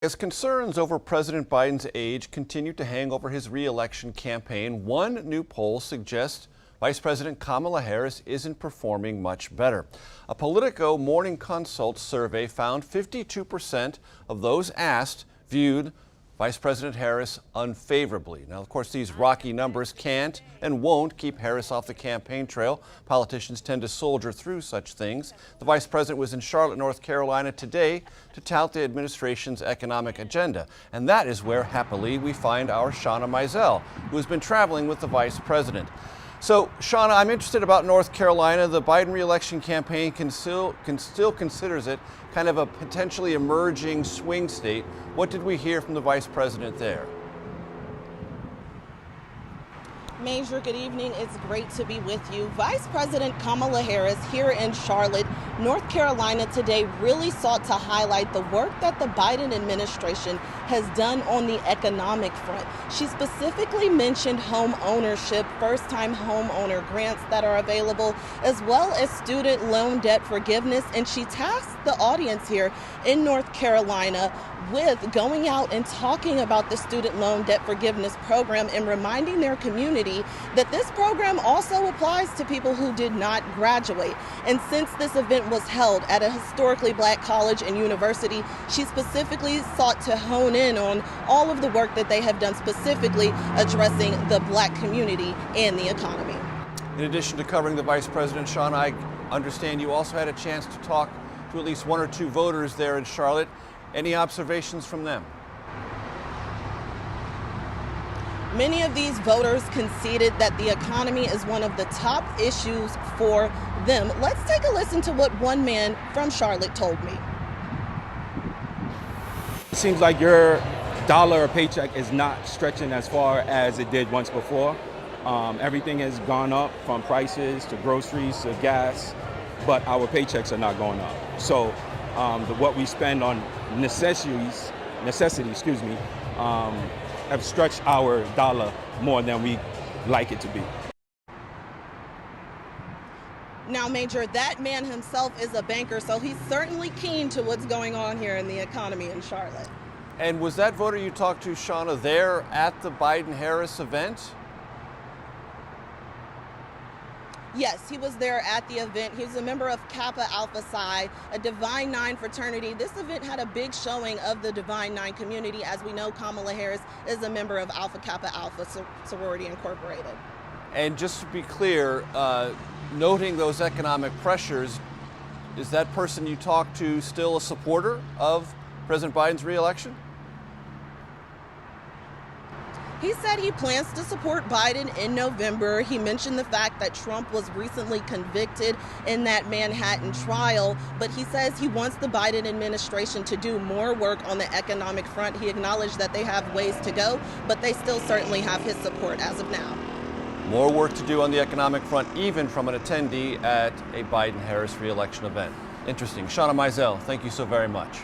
As concerns over President Biden's age continue to hang over his re-election campaign, one new poll suggests Vice President Kamala Harris isn't performing much better. A Politico-Morning Consult survey found 52% of those asked viewed Vice President Harris unfavorably. Now, of course, these rocky numbers can't and won't keep Harris off the campaign trail. Politicians tend to soldier through such things. The vice president was in Charlotte, North Carolina today to tout the administration's economic agenda. And that is where, happily, we find our Shawna Mizelle, who has been traveling with the vice president. So, Shawna, I'm interested about North Carolina. The Biden re-election campaign still considers it kind of a potentially emerging swing state. What did we hear from the vice president there? Major, good evening. It's great to be with you. Vice President Kamala Harris here in Charlotte, North Carolina today really sought to highlight the work that the Biden administration has done on the economic front. She specifically mentioned home ownership, first-time homeowner grants that are available, as well as student loan debt forgiveness. And she tasked the audience here in North Carolina with going out and talking about the student loan debt forgiveness program and reminding their community that this program also applies to people who did not graduate. And since this event was held at a historically black college and university, she specifically sought to hone in on all of the work that they have done, specifically addressing the black community and the economy. In addition to covering the vice president, Shawna, I understand you also had a chance to talk to at least one or two voters there in Charlotte. Any observations from them? Many of these voters conceded that the economy is one of the top issues for them. Let's take a listen to what one man from Charlotte told me. It seems like your dollar or paycheck is not stretching as far as it did once before. Everything has gone up, from prices to groceries to gas, but our paychecks are not going up. So what we spend on necessities, have stretched our dollar more than we like it to be. Now, Major, that man himself is a banker, so he's certainly keen to what's going on here in the economy in Charlotte. And was that voter you talked to, Shawna, there at the Biden-Harris event? Yes, he was there at the event. He was a member of Kappa Alpha Psi, a Divine Nine fraternity. This event had a big showing of the Divine Nine community. As we know, Kamala Harris is a member of Alpha Kappa Alpha Sorority Incorporated. And just to be clear, noting those economic pressures, is that person you talked to still a supporter of President Biden's re-election? He said he plans to support Biden in November. He mentioned the fact that Trump was recently convicted in that Manhattan trial, but he says he wants the Biden administration to do more work on the economic front. He acknowledged that they have ways to go, but they still certainly have his support as of now. More work to do on the economic front, even from an attendee at a Biden-Harris re-election event. Interesting. Shawna Mizelle, thank you so very much.